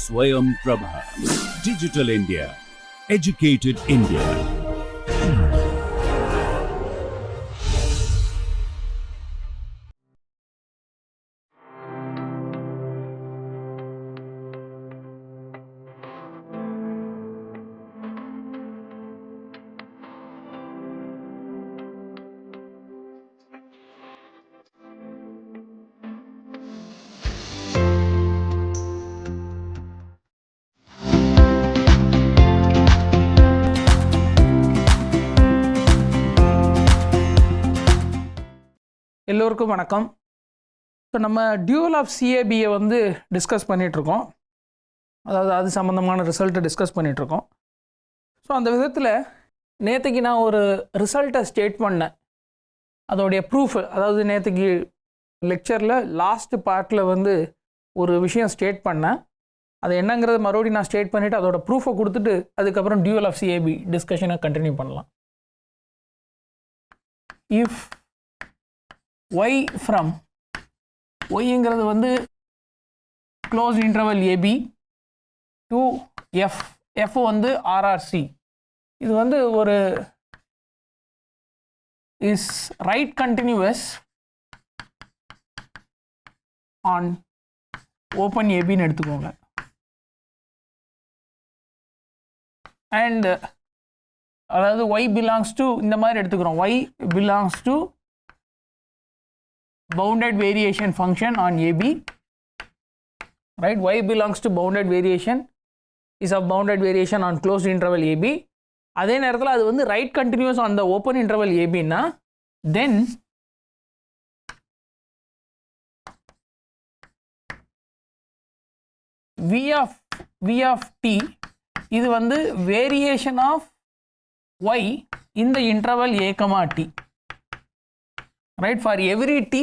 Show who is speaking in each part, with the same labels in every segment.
Speaker 1: Swayam Prabha. Digital India. Educated India.
Speaker 2: எல்லோருக்கும் வணக்கம். So நம்ம டியூவல் ஆஃப் சிஏபியை வந்து டிஸ்கஸ் பண்ணிகிட்ருக்கோம். அதாவது அது சம்மந்தமான ரிசல்ட்டை டிஸ்கஸ் பண்ணிகிட்ருக்கோம். ஸோ அந்த விதத்தில் நேற்றுக்கு நான் ஒரு ரிசல்ட்டை ஸ்டேட் பண்ணேன். அதோடைய ப்ரூஃப், அதாவது நேற்றுக்கு லெக்சரில் லாஸ்ட் பார்ட்டில் வந்து ஒரு விஷயம் ஸ்டேட் பண்ணேன். அது என்னங்கிறது மறுபடியும் நான் ஸ்டேட் பண்ணிவிட்டு அதோட ப்ரூஃபை கொடுத்துட்டு அதுக்கப்புறம் டியூவல் ஆஃப் சிஏபி டிஸ்கஷனை கண்டினியூ பண்ணலாம். இஃப் y from yங்கிறது வந்து closed interval AB to f வந்து RRC. இது வந்து ஒரு is right continuous on open ஏபின்னு எடுத்துக்கோங்க. அண்ட் அதாவது y belongs to இந்த மாதிரி எடுத்துக்கிறோம். y belongs to bounded variation function on AB, right? Y belongs to bounded variation is of bounded variation on closed interval AB. அதே நேரத்தில் அது வந்து right continuous on the open interval AB னா then V of t இது வந்து variation of y in the interval a comma t. Right, for every t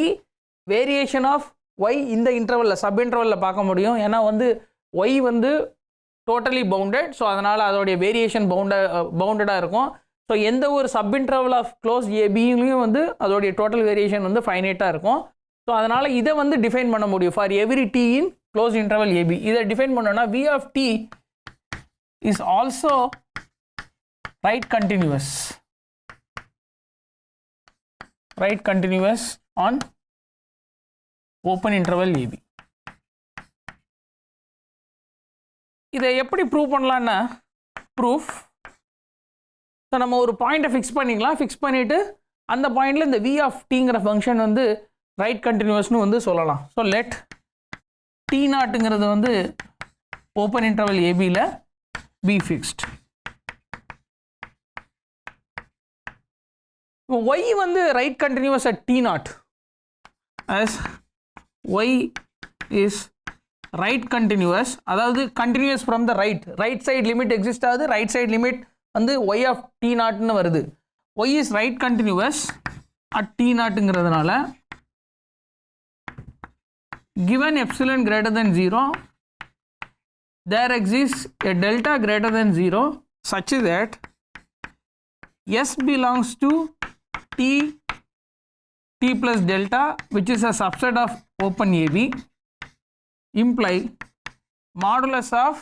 Speaker 2: variation of y இந்த இன்டர்வலில் sub இன்டர்வலில் பார்க்க முடியும். ஏன்னா வந்து y வந்து டோட்டலி பவுண்டட். ஸோ அதனால் அதோடைய வேரியேஷன் பவுண்டடாக இருக்கும். ஸோ எந்த ஒரு சப் இன்டர்வல் ஆஃப் க்ளோஸ் ஏபிலையும் வந்து அதோடைய டோட்டல் வேரியேஷன் வந்து ஃபைனைட்டாக இருக்கும். ஸோ அதனால் இதை வந்து டிஃபைன் பண்ண முடியும் for every t in close interval AB. இதை டிஃபைன் பண்ணோன்னா v of t is also right continuous. Right continuous on open interval AB. இதை எப்படி ப்ரூவ் பண்ணலான்னா ப்ரூஃப், ஸோ நம்ம ஒரு பாயிண்ட்டை ஃபிக்ஸ் பண்ணிக்கலாம். ஃபிக்ஸ் பண்ணிவிட்டு அந்த பாயிண்டில் இந்த v of tங்கிற ஃபங்க்ஷன் வந்து ரைட் கண்டினியூவஸ்னு வந்து சொல்லலாம். ஸோ லெட் t நாட்டுங்கிறது வந்து ஓப்பன் இன்டர்வல் ஏபியில் பி ஃபிக்ஸ்ட். y வந்து right continuous at t naught as y is right continuous, அதாவது continuous from the right side limit exist ஆகுது. ரைட் சைடு லிமிட் வந்து y of t நாட்னு வருது. y is right continuous at t நாட்டுங்கிறதுனால given epsilon greater than 0 there exists a delta greater than 0 such that s belongs to t plus delta which is a subset of open AB imply modulus of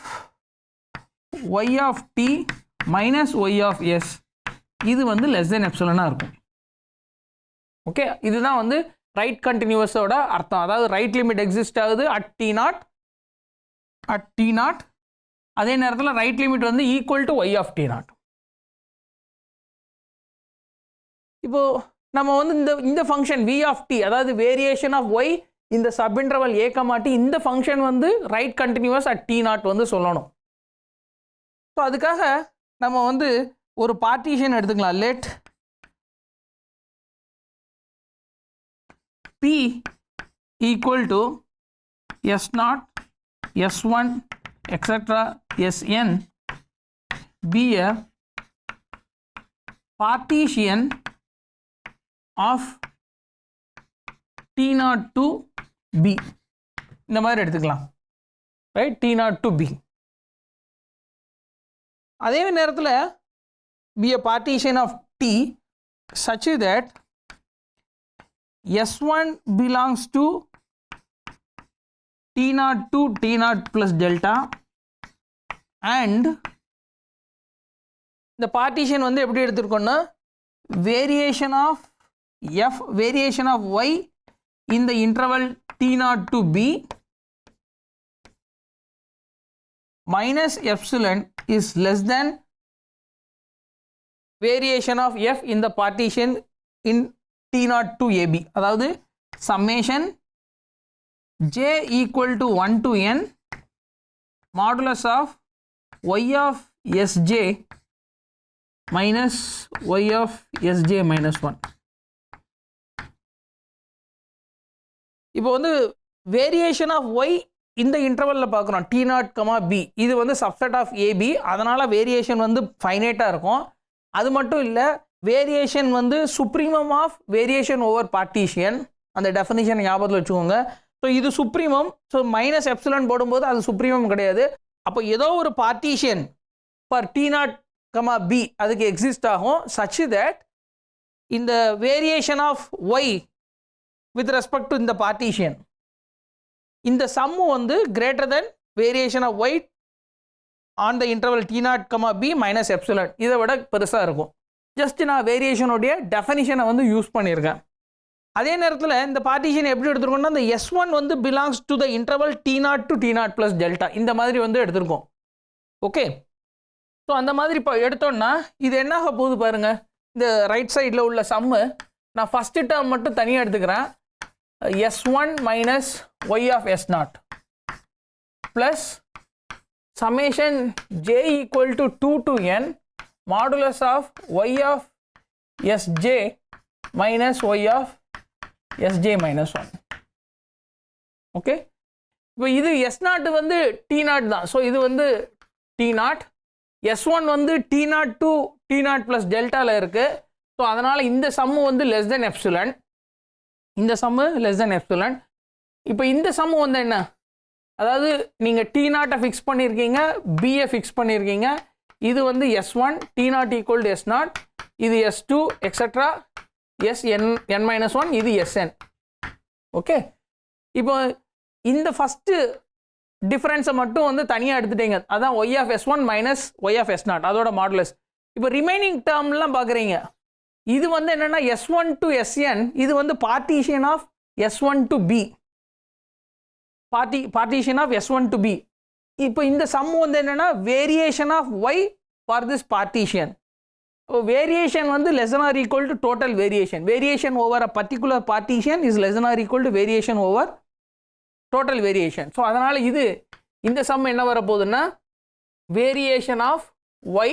Speaker 2: y of t minus y of s இது வந்து less than epsilon இருக்கும். Okay, இதுதான் வந்து right கண்டினியூவஸோட அர்த்தம். அதாவது right limit exist ஆகுது at t not, அதே நேரத்தில் ரைட் லிமிட் வந்து equal to y of t not. இப்போது நம்ம வந்து இந்த ஃபங்க்ஷன் v of t, அதாவது வேரியேஷன் ஆஃப் y இந்த sub interval a comma t, இந்த ஃபங்க்ஷன் வந்து right continuous at t not வந்து சொல்லணும். ஸோ அதுக்காக நம்ம வந்து ஒரு பார்ட்டிஷன் எடுத்துக்கலாம். Let p equal to s0 s1 etcetera sn be a partition of t0 to b. இந்த மாதிரி எடுத்துக்கலாம். Right, t0 to b. அதே நேரத்தில் be a partition of t such that s1 belongs to t0 to t0 plus delta and இந்த partition வந்து எப்படி எடுத்துருக்கோம்னா variation of f variation of y in the interval t0 to b minus epsilon is less than variation of f in the partition in t0 to ab. அதாவது summation j equal to 1 to n modulus of y of sj minus y of sj minus 1. இப்போ வந்து variation of y இந்த இன்டர்வலில் பார்க்குறோம் t0, b இது வந்து subset of ab, அதனால் variation வந்து ஃபைனைட்டாக இருக்கும். அது மட்டும் இல்லை, வேரியேஷன் வந்து supremum of variation over partition, அந்த டெஃபினிஷன் ஞாபகத்தில் வச்சுக்கோங்க. ஸோ இது சுப்ரீமம். ஸோ மைனஸ் எப்சிலன் போடும்போது அது சுப்ரீமம் கிடையாது. அப்போ ஏதோ ஒரு பார்ட்டிஷன் ஃபார் t0, b அதுக்கு எக்ஸிஸ்ட் ஆகும் such that இந்த variation of y with respect to இந்த partition இந்த சம்மு வந்து greater than variation of y on the interval t0, b minus epsilon இதை விட பெருசாக இருக்கும். ஜஸ்ட் நான் வேரியேஷனுடைய டெஃபினிஷனை வந்து யூஸ் பண்ணியிருக்கேன். அதே நேரத்தில் இந்த பார்ட்டிஷன் எப்படி எடுத்துருக்கோம்னா இந்த s1 வந்து belongs to the interval t0 to t0 plus delta இந்த மாதிரி வந்து எடுத்திருக்கோம். ஓகே, ஸோ அந்த மாதிரி இப்போ எடுத்தோம்னா இது என்னாக போகுது பாருங்கள். இந்த ரைட் சைடில் உள்ள சம்மு நான் ஃபஸ்ட்டு டேர்ம் மட்டும் தனியாக எடுத்துக்கிறேன். s1 minus y of s0 plus summation j equal to 2 to n modulus of y of sj minus y of sj minus 1. Okay, இப்போ இது s0 வந்து t0 தான். ஸோ இது வந்து t0, s1 வந்து t0 to t0 plus டெல்டாவில் இருக்குது. So அதனால் இந்த சம்மு வந்து லெஸ் தென் எப்சிலன், இந்த சம்மு லெஸ் தென் எப்சிலன். இப்போ இந்த சம்மு வந்து என்ன, அதாவது நீங்கள் t0 ஃபிக்ஸ் பண்ணியிருக்கீங்க, பியை ஃபிக்ஸ் பண்ணியிருக்கீங்க. இது வந்து s1 t0 equal to s0, இது s2 எக்ஸட்ரா n minus 1, இது sn. ஓகே, இப்போ இந்த ஃபஸ்ட்டு டிஃப்ரென்ஸை மட்டும் வந்து தனியாக எடுத்துட்டீங்க, அதான் y of s1 minus y of s0 அதோட மாடுலஸ். இப்போ ரிமைனிங் டேர்ம்லாம் பார்க்குறீங்க, இது வந்து என்னென்னா s1 to sn, இது வந்து partition of s1 to b, partition of s1 to b. இப்போ இந்த சம் வந்து என்னென்னா variation of y for this partition. Variation வந்து less than or equal to total variation. Variation over a particular partition is less than or equal to variation over total variation. So அதனால் இது இந்த sum என்ன வரப்போகுதுன்னா variation of y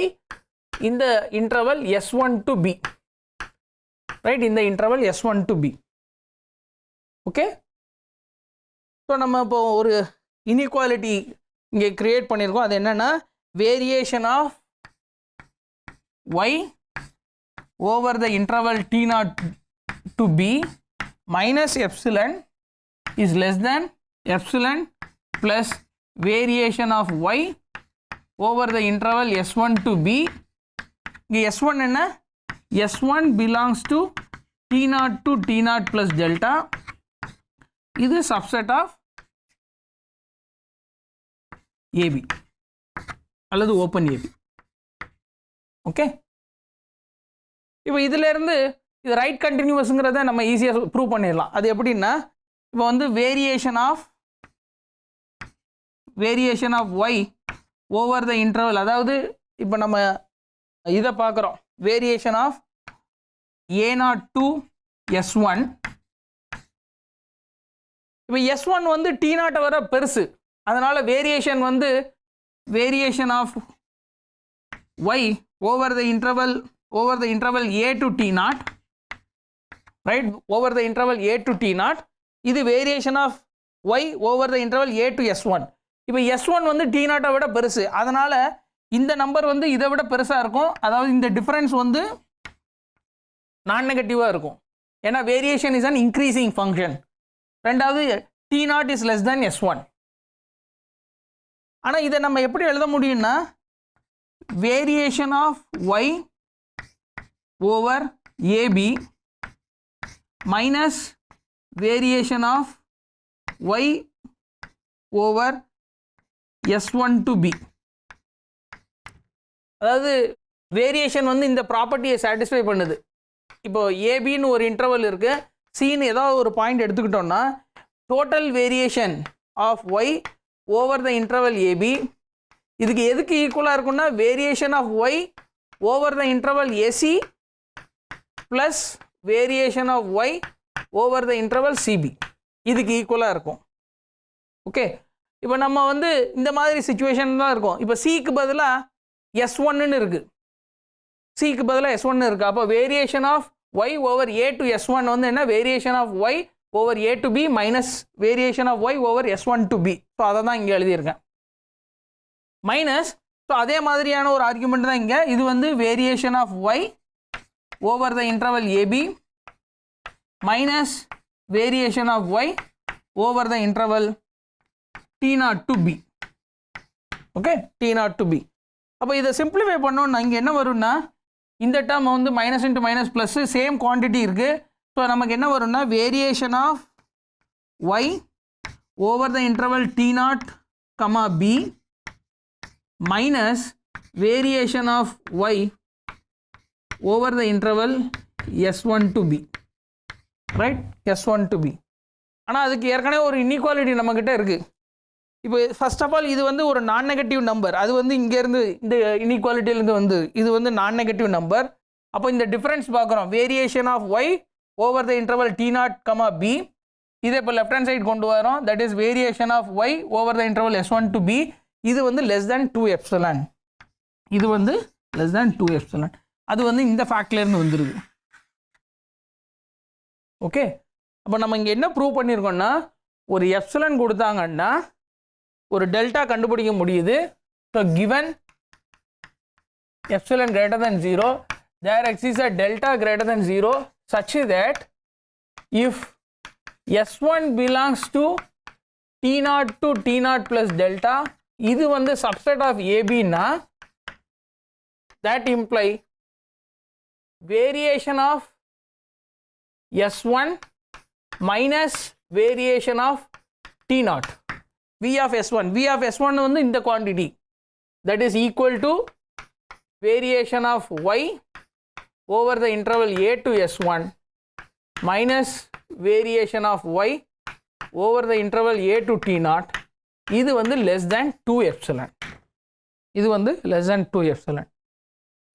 Speaker 2: இந்த interval s1 to b, right, இந்த interval s1 to b. Okay, so நம்ம இப்போ ஒரு இன்இக்வாலிட்டி இங்கே கிரியேட் பண்ணியிருக்கோம். அது என்னென்னா variation of y over the interval t0 to b minus epsilon is less than epsilon plus variation of y over the interval s1 to b. இங்கே s1 என்ன, s1 belongs to t0 to t0 plus delta, இது subset of ab அல்லது open ab. Okay, இப்போ இதிலேருந்து இது right கண்டினியூவஸுங்கிறத நம்ம ஈஸியாக prove பண்ணிடலாம். அது எப்படின்னா, இப்போ வந்து variation of y over the interval, அதாவது இப்போ நம்ம இதை பார்க்குறோம், variation of a0 to s1. இப்போ s1 வந்து t0 வர பெருசு, அதனால் வேரியேஷன் வந்து variation of y over the interval a to t0, right, over the interval a to t0, இது variation of y over the interval a to s1. இப்போ s1 வந்து t0 விட பெருசு, அதனால் இந்த நம்பர் வந்து இதை விட பெருசாக இருக்கும். அதாவது இந்த டிஃபரன்ஸ் வந்து நான் நெகட்டிவாக இருக்கும், ஏன்னா variation is an increasing function. ரெண்டாவது t0 is less than s1. ஆனால் இதை நம்ம எப்படி எழுத முடியும்னா variation of y over ab minus variation of y over S1 to B. அதாவது வேரியேஷன் வந்து இந்த ப்ராப்பர்ட்டியை சாட்டிஸ்ஃபை பண்ணுது. இப்போ ஏபின்னு ஒரு இன்டர்வல் இருக்குது, சின்னு ஏதாவது ஒரு பாயிண்ட் எடுத்துக்கிட்டோம்னா total variation of y over the interval AB இதுக்கு எதுக்கு ஈக்குவலாக இருக்குன்னா variation of y over the interval AC plus variation of y over the interval CB இதுக்கு ஈக்குவலாக இருக்கும். ஓகே, இப்போ நம்ம வந்து இந்த மாதிரி சுச்சுவேஷன் தான் இருக்கும். இப்போ சிக்கு பதிலாக S1ன்னு இருக்குது, சிக்கு பதிலாக S1 இருக்குது. அப்போ variation of y over A to S1 வந்து என்ன, variation of y over A to B minus variation of y over S1 to B. So அதை தான் இங்கே எழுதியிருக்கேன் மைனஸ். ஸோ அதே மாதிரியான ஒரு ஆர்குமெண்ட் தான் இங்கே. இது வந்து variation of y over the interval AB minus variation of y over the interval T0 to B. Okay, T0 to B. அப்போ இதை சிம்பிளிஃபை பண்ணோன்னா இங்கே என்ன வரும்னா இந்த டேர்ம் வந்து minus into minus plus same quantity இருக்குது. ஸோ நமக்கு என்ன வரும்னா variation of y over the interval T0, B minus variation of y over the interval S1 to B. Right, S1 to B. ஆனால் அதுக்கு ஏற்கனவே ஒரு இன்இக்வாலிட்டி நம்மக்கிட்ட இருக்குது. இப்போ ஃபர்ஸ்ட் ஆஃப் ஆல் இது வந்து ஒரு நான் நெகட்டிவ் நம்பர், அது வந்து இங்கேருந்து இந்த இன்இக்வாலிட்டியிலேருந்து வந்து இது வந்து நான் நெகட்டிவ் நம்பர். அப்போ இந்த டிஃப்ரென்ஸ் பார்க்குறோம், variation of y over the interval T0, B. இதை இப்போ லெஃப்ட் ஹேண்ட் சைடு கொண்டு வரோம், that is variation of y over the interval S1 to B. இது வந்து லெஸ் தேன் 2 எப்சிலான், இது வந்து லெஸ் தேன் 2 எப்சிலான். அது வந்து இந்த ஃபேக்ட்லேருந்து வந்துடுது. ஓகே, அப்போ நம்ம இங்கே என்ன ப்ரூவ் பண்ணியிருக்கோம்னா ஒரு எப்சிலான் கொடுத்தாங்கன்னா ஒரு டெல்டா கண்டுபிடிக்க முடியுது. So given epsilon greater than 0 there exists a delta greater than 0 such that if S1 belongs to T0 plus delta இது வந்து subset of AB னா that imply variation of S1 minus variation of T0 V of S1 வந்து இந்த quantity that is equal to variation of y over the interval a to S1 minus variation of y over the interval a to T0 இது வந்து less than 2 epsilon. இது வந்து less than 2 epsilon.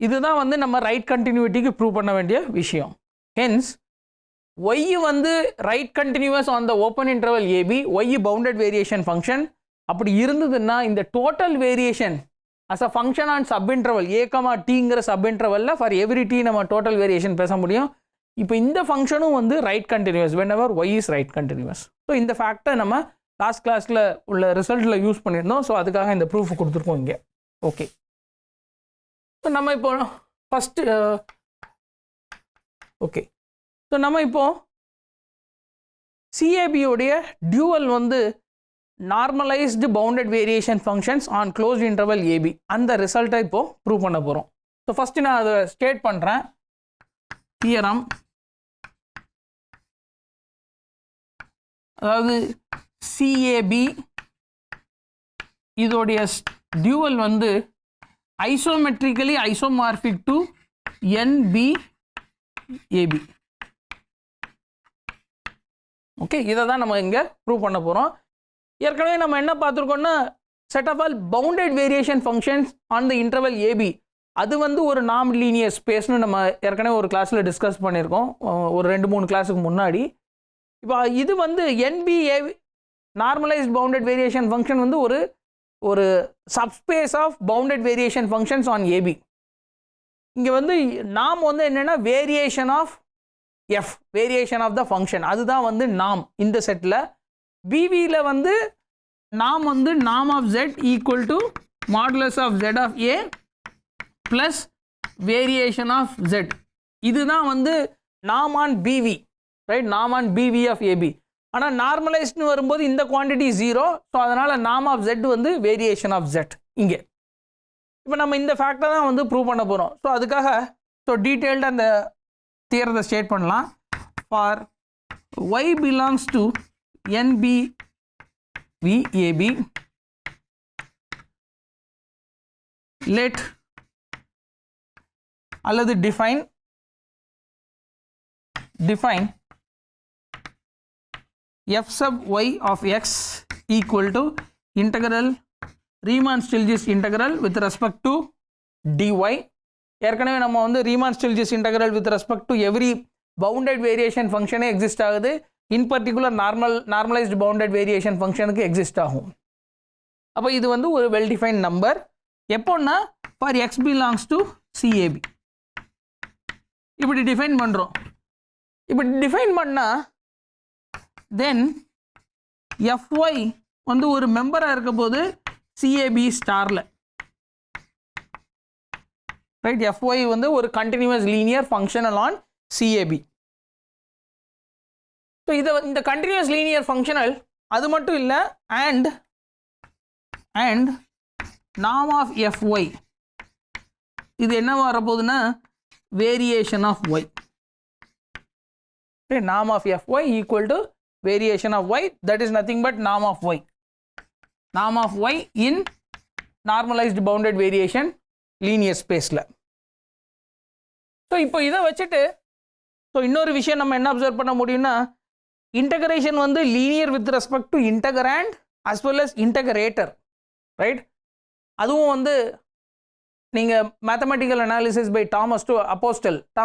Speaker 2: இதுதான் வந்து நம்ம right கண்டினியூட்டிக்கு prove பண்ண வேண்டிய விஷயம். ஹென்ஸ் y வந்து right continuous on the open interval AB, y bounded variation function. அப்படி இருந்ததுன்னா இந்த total variation as a function on sub interval a, tங்கிற சப் இன்டர்வலில் ஃபார் எவ்ரி t நம்ம டோட்டல் வேரியேஷன் பேச முடியும். இப்போ இந்த ஃபங்க்ஷனும் வந்து right continuous whenever y is right continuous. So இந்த ஃபேக்டை நம்ம லாஸ்ட் கிளாஸில் உள்ள ரிசல்ட்டில் யூஸ் பண்ணியிருந்தோம். ஸோ அதுக்காக இந்த ப்ரூஃப் கொடுத்துருக்கோம் இங்கே. ஓகே, ஸோ நம்ம இப்போ ஃபஸ்ட்டு ஓகே, ஸோ நம்ம இப்போ சிஏபியோடைய டியூவல் வந்து normalized bounded variation functions on closed interval AB அந்த ரிசல்ட்டை இப்போது ப்ரூவ் பண்ண போகிறோம். ஸோ ஃபஸ்ட்டு நான் அதை ஸ்டேட் பண்ணுறேன். தியரம், அதாவது சிஏபி இதோடைய டியூவல் வந்து ஐசோமெட்ரிக்கலி ஐசோமார்பிக் டு என்பிஏபி. ஓகே, இதை தான் நம்ம இங்கே ப்ரூவ் பண்ண போகிறோம். ஏற்கனவே நம்ம என்ன பார்த்துருக்கோம்னா set of all bounded variation functions on the interval AB அது வந்து ஒரு நான் லீனியர் ஸ்பேஸ்னு நம்ம ஏற்கனவே ஒரு கிளாஸில் டிஸ்கஸ் பண்ணியிருக்கோம், ஒரு 2-3 கிளாஸுக்கு முன்னாடி. இப்போ இது வந்து NBA normalized bounded variation function வந்து ஒரு subspace of bounded variation functions on AB. இங்கே வந்து நாம் வந்து என்னென்னா variation of F, variation of the function, அதுதான் வந்து நாம் இந்த செட்டில். பிவியில் வந்து நாம் வந்து நாம் of z equal to modulus of z of a plus variation of z. இதுதான் வந்து நாம் ஆன் பிவி, ரைட், நாம் ஆன் பிவி ஆஃப் ஏபி. ஆனால் நார்மலைஸ்ட்னு வரும்போது இந்த குவான்டிட்டி 0. ஸோ அதனால் நாம் ஆஃப் ஜெட் வந்து வேரியேஷன் ஆஃப் ஜெட் இங்கே. இப்போ நம்ம இந்த ஃபேக்டை தான் வந்து ப்ரூவ் பண்ண போகிறோம். ஸோ அதுக்காக ஸோ டீட்டெயில்டாக அந்த தியரத்தை ஸ்டேட் பண்ணலாம். For y belongs to NB VAB let அல்லது define f sub y of x equal to integral Riemann-Stieltjes integral with respect to dy. ஏற்கனவே நம்ம வந்து Riemann-Stieltjes integral with respect to every bounded variation function exist ஆகுது. In particular normalized bounded variation functionக்கு exist ஆகும். அப்போ இது வந்து ஒரு well defined number. எப்போன்னா for x belongs to CAB. இப்படி டிஃபைன் பண்ணுறோம். இப்படி டிஃபைன் பண்ணால் தென் FY வந்து ஒரு மெம்பராக இருக்க போது CAB ஸ்டாரில், ரைட்? FY வந்து ஒரு continuous linear functional on CAB. So இந்த கண்டினியூஸ் லீனியர் ஃபங்க்ஷனல் அது மட்டும் இல்லை, அண்ட் norm of FY இது என்ன வரப்போகுதுன்னா variation of y. Okay, norm of Fy equal to variation of y, that is nothing but norm of y. Norm of y in normalized bounded variation linear space la. So இப்போ இதை வச்சுட்டு இன்னொரு விஷயம் நம்ம என்ன observe பண்ண முடியும்னா, integration வந்து linear with respect to integrand as well as integrator, right? அதுவும் வந்து நீங்கள் mathematical analysis by Tom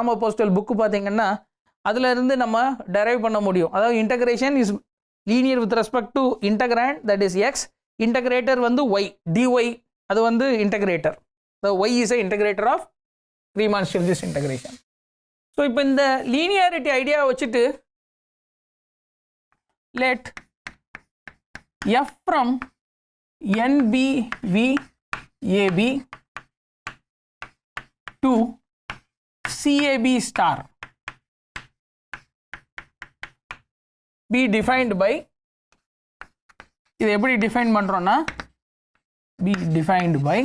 Speaker 2: Apostol book பார்த்தீங்கன்னா அதில் இருந்து நம்ம டெரைவ் பண்ண முடியும். அதாவது integration is linear with respect to integrand, that is X. Integrator வந்து ஒய், டிஒய் அது வந்து integrator. The Y is a integrator of Riemann-Stieltjes integration. So இப்போ இந்த லீனியாரிட்டி ஐடியா வச்சுட்டு let f from NBVAB to CAB star be defined by, இது எப்படி define பண்ணுறோன்னா be defined by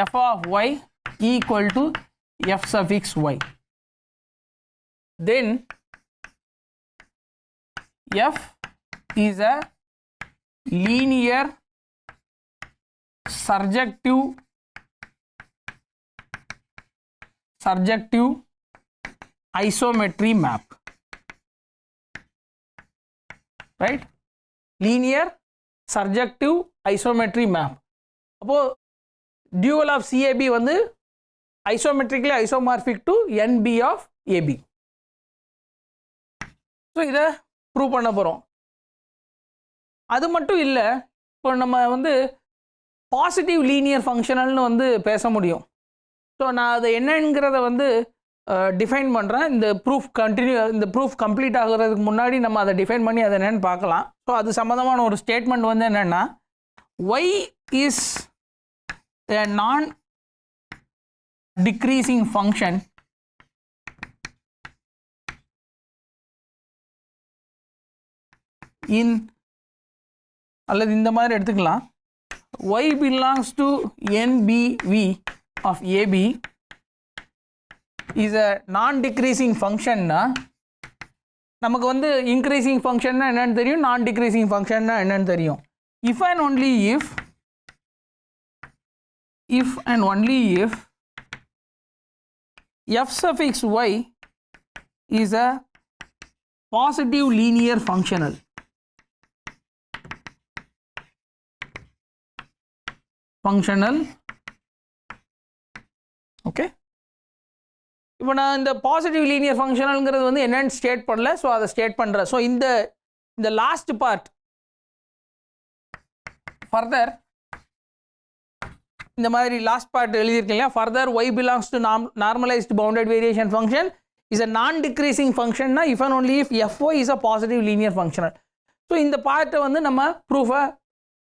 Speaker 2: f of y equal to f suffix y. Then f is a linear surjective isometry map, right? Linear surjective isometry map. அப்போ dual of CAB வந்து isometrically isomorphic to NB of AB. So இதை prove பண்ண போகிறோம். அது மட்டும் இல்லை, இப்போ நம்ம வந்து பாசிட்டிவ் லீனியர் ஃபங்க்ஷனல்னு வந்து பேச முடியும். ஸோ நான் அதை என்னங்கிறத வந்து டிஃபைன் பண்ணுறேன். இந்த ப்ரூஃப் கம்ப்ளீட் ஆகுறதுக்கு முன்னாடி நம்ம அதை டிஃபைன் பண்ணி அதை என்னென்னு பார்க்கலாம். ஸோ அது சம்மந்தமான ஒரு ஸ்டேட்மெண்ட் வந்து என்னென்னா, y is a non-decreasing function in, அல்லது இந்த மாதிரி எடுத்துக்கலாம், y belongs to NBV of AB is a non-decreasing function னா நமக்கு வந்து increasing function னா என்னன்னு தெரியும், non-decreasing function னா என்னன்னு தெரியும். If and only if f suffix y is a positive linear functional, okay. இப்போ நான் இந்த பாசிட்டிவ் லீனியர் ஃபங்க்ஷனல்ங்கிறது வந்து என்னென்னு ஸ்டேட் பண்ணல, ஸோ அதை ஸ்டேட் பண்ணுறேன். ஸோ இந்த லாஸ்ட் பார்ட் ஃபர்தர் இந்த மாதிரி லாஸ்ட் பார்ட் எழுதியிருக்கீங்க. Further y belongs to normalized bounded variation function is a non-decreasing function னா if and only if fy is a positive linear functional. So இந்த பார்ட்டை வந்து நம்ம ப்ரூஃபை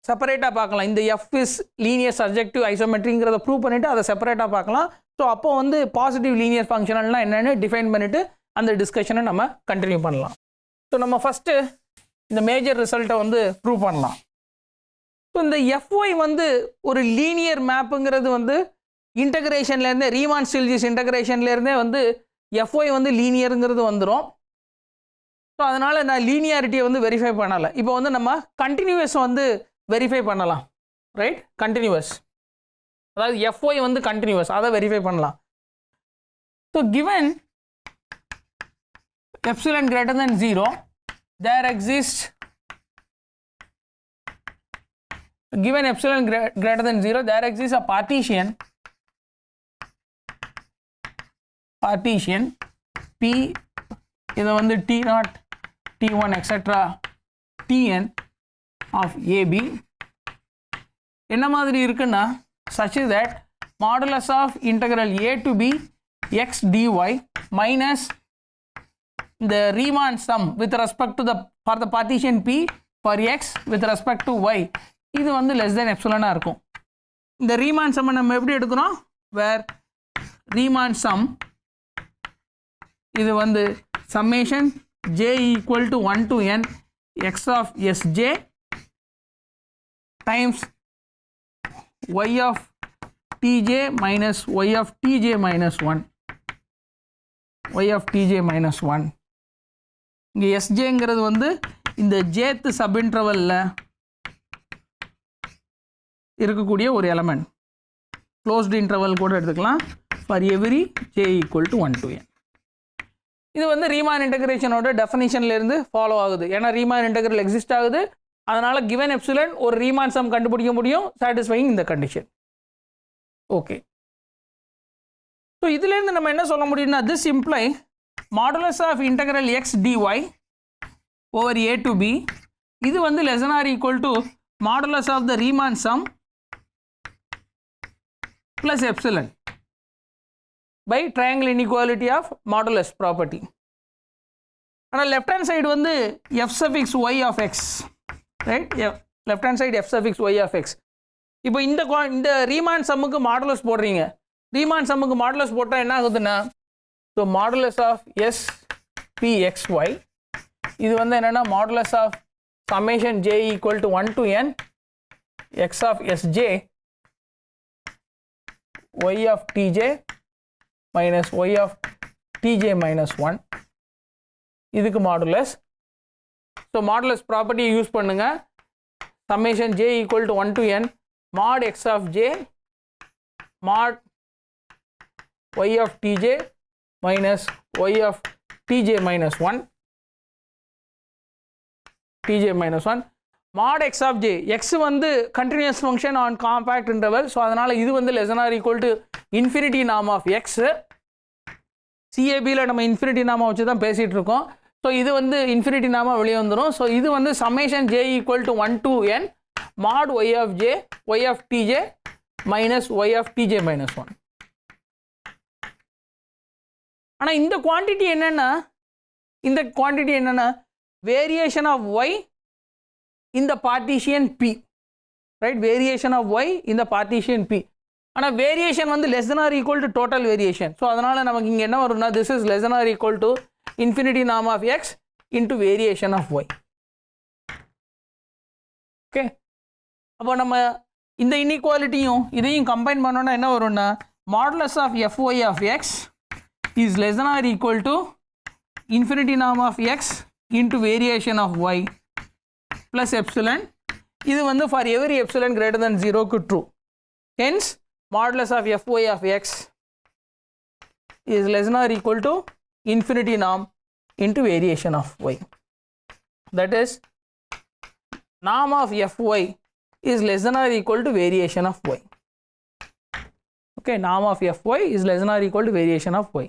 Speaker 2: செப்பரேட்டாக பார்க்கலாம். இந்த f is linear surjective isometryங்கிறத ப்ரூவ் பண்ணிவிட்டு அதை செப்பரேட்டாக பார்க்கலாம். ஸோ அப்போ வந்து பாசிட்டிவ் லீனியர் ஃபங்க்ஷனல்னால் என்னென்னு டிஃபைன் பண்ணிவிட்டு அந்த டிஸ்கஷனை நம்ம கண்டினியூ பண்ணலாம். ஸோ நம்ம ஃபஸ்ட்டு இந்த மேஜர் ரிசல்ட்டை வந்து ப்ரூவ் பண்ணலாம். ஸோ இந்த FY வந்து ஒரு லீனியர் மேப்புங்கிறது வந்து இன்டகிரேஷன்லேருந்தே, Riemann-Stieltjes இன்டகிரேஷன்லேருந்தே வந்து FY வந்து லீனியருங்கிறது வந்துடும். ஸோ ஸோ அதனால் நான் லீனியாரிட்டியை வந்து வெரிஃபை பண்ணலை. இப்போ வந்து நம்ம கண்டினியூஸ் வந்து வெரிஃபை பண்ணலாம், ரைட்? கண்டினியூஸ், அதாவது FY வந்து கண்டினியூஸ், அதை வெரிஃபை பண்ணலாம். So given epsilon greater than 0, there exists, given epsilon greater than 0, there exists a partition P, இது வந்து T0, T1 etc. Tn of AB என்ன மாதிரி இருக்குன்னா such that modulus of integral a to b x dy minus the Riemann sum with respect to the for the partition P for x with respect to y இது வந்து less than epsilon இருக்கும். இந்த Riemann sum நம்ம எப்படி எடுக்கிறோம்? where Riemann sum இது வந்து summation j equal to 1 to n x of sj times y of tj minus y of tj minus 1, y of tj minus 1. இங்கே sjங்கிறது வந்து இந்த jth சப்இன்டர்வலில் இருக்கக்கூடிய ஒரு எலமெண்ட், க்ளோஸ்டு இன்டர்வல் கூட எடுத்துக்கலாம், for every j equal to 1 to n. இது வந்து Riemann இன்டகிரேஷனோட டெஃபினிஷன்லேருந்து follow ஆகுது. ஏன்னா ரீமான் இன்டகிரல் எக்ஸிஸ்ட் ஆகுது, அதனால் கிவன் எப்சிலன் ஒரு ரீமான் சம் கண்டுபிடிக்க முடியும் சாட்டிஸ்ஃபைங் இந்த கண்டிஷன். ஓகே, ஸோ இதுலேருந்து நம்ம என்ன சொல்ல முடியும்னா this imply modulus of integral x dy over A to b இது வந்து less than or equal to modulus of the Riemann sum plus epsilon by triangle inequality of modulus property. ஆனால் left hand side வந்து f suffix y of x, right? left hand side f suffix y of x. இப்போ இந்த Riemann சம்முக்கு modulus போடுறீங்க, Riemann சம்முக்கு modulus போட்டால் என்ன ஆகுதுன்னா, so modulus of s p x y இது வந்து என்னென்னா modulus of summation j equal to 1 to n x of sj y of tj minus y of tj minus 1 இதுக்கு மாடுலஸ். ஸோ மாடுலஸ் ப்ராப்பர்ட்டியை use பண்ணுங்க, summation j equal to 1 to n mod x of j mod y of tj minus y of tj minus 1 mod x of j. x வந்து continuous function on compact interval, so அதனால் இது வந்து less than or equal to infinity norm of x. CABல நம்ம infinity norm வச்சு தான் பேசிகிட்டு இருக்கோம். So இது வந்து infinity norm வெளியே வந்துடும். ஸோ இது வந்து summation j equal to 1 to n mod y of j y of tj minus y of tj minus 1. ஆனால் இந்த குவான்டிட்டி என்னன்னா variation of y in the partition P, right? Variation of y in the partition P. ஆனால் variation வந்து less than or equal to total variation. So அதனால் நமக்கு இங்கே என்ன வரும்னா this is less than or equal to infinity norm of x into variation of y. Okay, அப்போ நம்ம இந்த இன்இக்வாலிட்டியும் இதையும் கம்பைன் பண்ணோன்னா என்ன வரும்னா modulus of fy of x is less than or equal to infinity norm of x into variation of y plus epsilon. இது வந்து for every epsilon greater than 0 க்கு true. Hence modulus of fy of x is less than or equal to infinity norm into variation of y. That is norm of fy is less than or equal to variation of y. Okay, norm of fy is less than or equal to variation of y.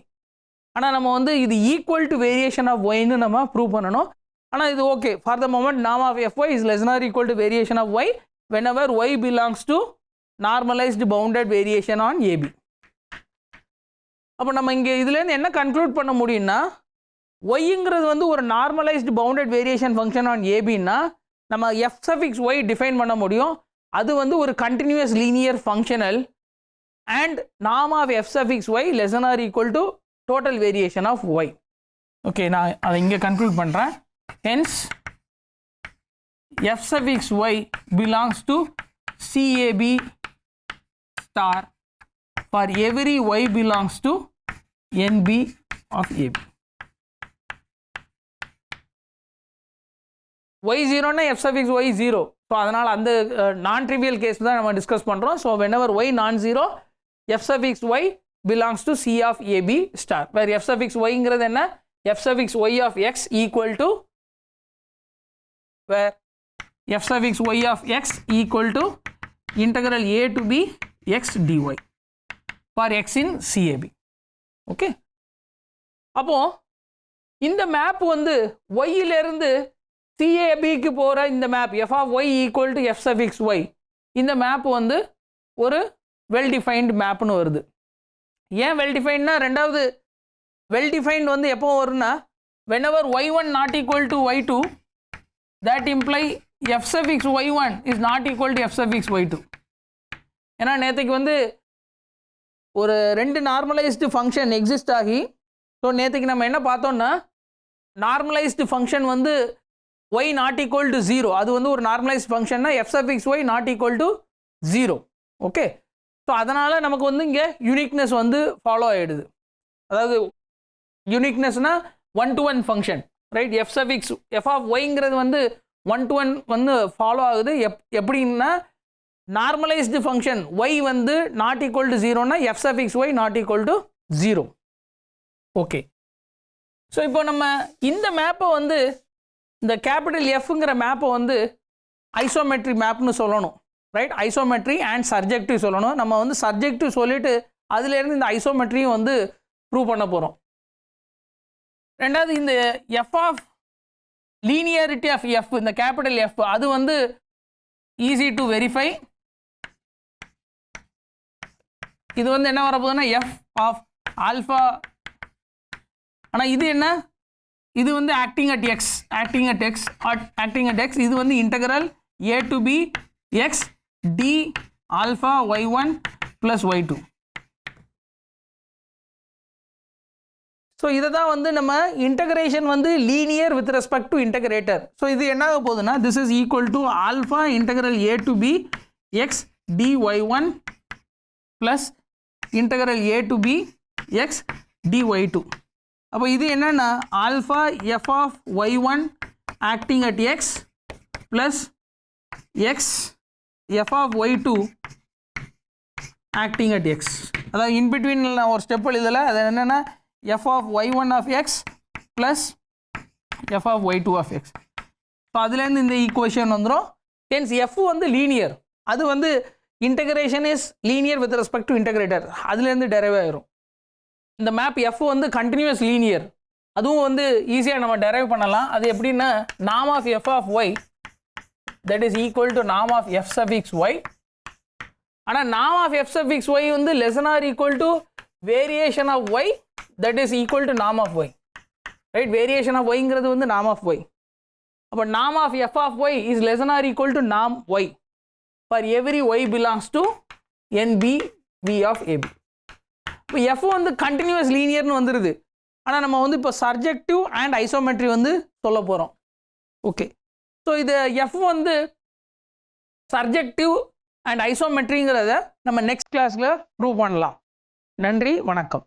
Speaker 2: ஆனால் நம்ம வந்து இது equal to variation of y ன்னு நம்ம prove பண்ணணும். ஆனால் இது okay, for the moment norm of fy is less than or equal to variation of y whenever y belongs to normalized bounded variation on AB. அப்போ நம்ம இங்கே இதுலேருந்து என்ன கன்க்ளூட் பண்ண முடியும்னா yங்கிறது வந்து ஒரு normalised bounded variation function on ஏபின்னா நம்ம f suffix y டிஃபைன் பண்ண முடியும். அது வந்து ஒரு continuous linear functional and norm of f suffix y less than or equal to total variation of y. Okay, நான் அதை இங்கே கன்க்ளூட் பண்ணுறேன். Hence f suffix y belongs to CAB star for every y belongs to NB of AB. y0 னா f suffix y 0. So அதனால் அந்த நான் trivial case தான் நம்ம டிஸ்கஸ் பண்ணுறோம். ஸோ whenever y நான் zero f suffix y belongs to C of AB star, where f suffix yங்கிறது என்ன, f suffix y of x equal to, where f suffix y of x equal to integral a to b x dy for x in CAB. Okay, அப்போ இந்த map வந்து y இருந்து CABக்கு போகிற இந்த map f of y equal to f suffix y, இந்த map வந்து ஒரு well defined மேப்னு வருது. ஏன் வெல் டிஃபைன்னா, ரெண்டாவது வெல் டிஃபைன்டு வந்து எப்போ வரும்னா whenever y1 not equal to y2, that imply f suffix y1 is not equal to f suffix y2. ஏன்னா நேற்றுக்கு வந்து ஒரு ரெண்டு நார்மலைஸ்டு ஃபங்க்ஷன் எக்ஸிஸ்ட் ஆகி, ஸோ நேற்றுக்கு நம்ம என்ன பார்த்தோம்னா நார்மலைஸ்டு ஃபங்க்ஷன் வந்து y not equal to 0, அது வந்து ஒரு நார்மலைஸ்டு ஃபங்க்ஷன்னா f suffix y not equal to 0. Okay, so அதனால் நமக்கு வந்து இங்கே யூனிக்னஸ் வந்து ஃபாலோ ஆகிடுது. அதாவது யூனிக்னஸ்னால் 1-to-1 function, right. f suffix f of yங்கிறது வந்து 1-to-1 வந்து ஃபாலோ ஆகுது. எப்படின்னா நார்மலைஸ்டு ஃபங்க்ஷன் y வந்து நாட் ஈக்குவல் டு 0னா f suffix y not equal to 0. Okay, so இப்போ நம்ம இந்த மேப்பை வந்து இந்த கேபிட்டல் எஃப்ங்கிற மேப்பை வந்து ஐசோமெட்ரி மேப்னு சொல்லணும், ரைட். ஐசோமெட்ரி அண்ட் சப்ஜெக்டிவ் சொல்லணும். நம்ம வந்து சப்ஜெக்டிவ் சொல்லிட்டு அதுலேருந்து இந்த ஐசோமெட்ரியும் வந்து ப்ரூவ் பண்ண போகிறோம். ரெண்டாவது இந்த F of linearity of F, இந்த கேபிட்டல் எஃப், அது வந்து ஈஸி டு வெரிஃபை. இது வந்து என்ன வரப்போகுதுன்னா எஃப் ஆஃப் ஆல்ஃபா, ஆனால் இது என்ன, இது வந்து ஆக்டிங் அட் எக்ஸ், இது வந்து integral a to b x d alpha y1 plus y2. So இதை தான் வந்து நம்ம இன்டகிரேஷன் வந்து linear with respect to integrator. So இது என்ன ஆக போகுதுன்னா this is equal to alpha integral a to b x dy y1 plus இன்டகரல் a to b x dy y2. அப்போ இது என்னன்னா alpha F of y1 acting at x plus x F of y2 acting at x. அதாவது in between நான் ஒரு step எழுதலை, அது என்னென்னா F of y1 of x plus F of y2 of x. So அதுலேருந்து இந்த ஈக்குவேஷன் வந்துடும். ஹென்ஸ் எஃப் வந்து லீனியர், அது வந்து integration is linear with respect to integrator, அதுலேருந்து டெரைவ் ஆயிரும். இந்த மேப் எஃப் வந்து கண்டினியூஸ் லீனியர், அதுவும் வந்து ஈஸியாக நம்ம டெரைவ் பண்ணலாம். அது எப்படின்னா நாம் of F of Y that is equal to நாம் ஆஃப் எஃப் சஃபிக்ஸ் ஒய். ஆனால் நாம் ஆஃப் எஃப் சஃபிக்ஸ் ஒய் வந்து less or equal to variation of Y that is equal to நாம் of Y, right. Variation of ஒய்ங்கிறது வந்து நாம் of Y. அப்போ நாம் of F of Y is less or equal to நாம் Y for every Y belongs to NP V off AB. இப்போ F வந்து continuous லீனியர்னு வந்துடுது. ஆனால் நம்ம வந்து இப்போ சப்ஜெக்டிவ் அண்ட் ஐசோமெட்ரி வந்து சொல்ல போகிறோம். ஓகே, ஸோ இது எஃப் வந்து சப்ஜெக்டிவ் அண்ட் ஐசோமெட்ரிங்கிறத நம்ம நெக்ஸ்ட் கிளாஸில் ப்ரூவ் பண்ணலாம். நன்றி, வணக்கம்.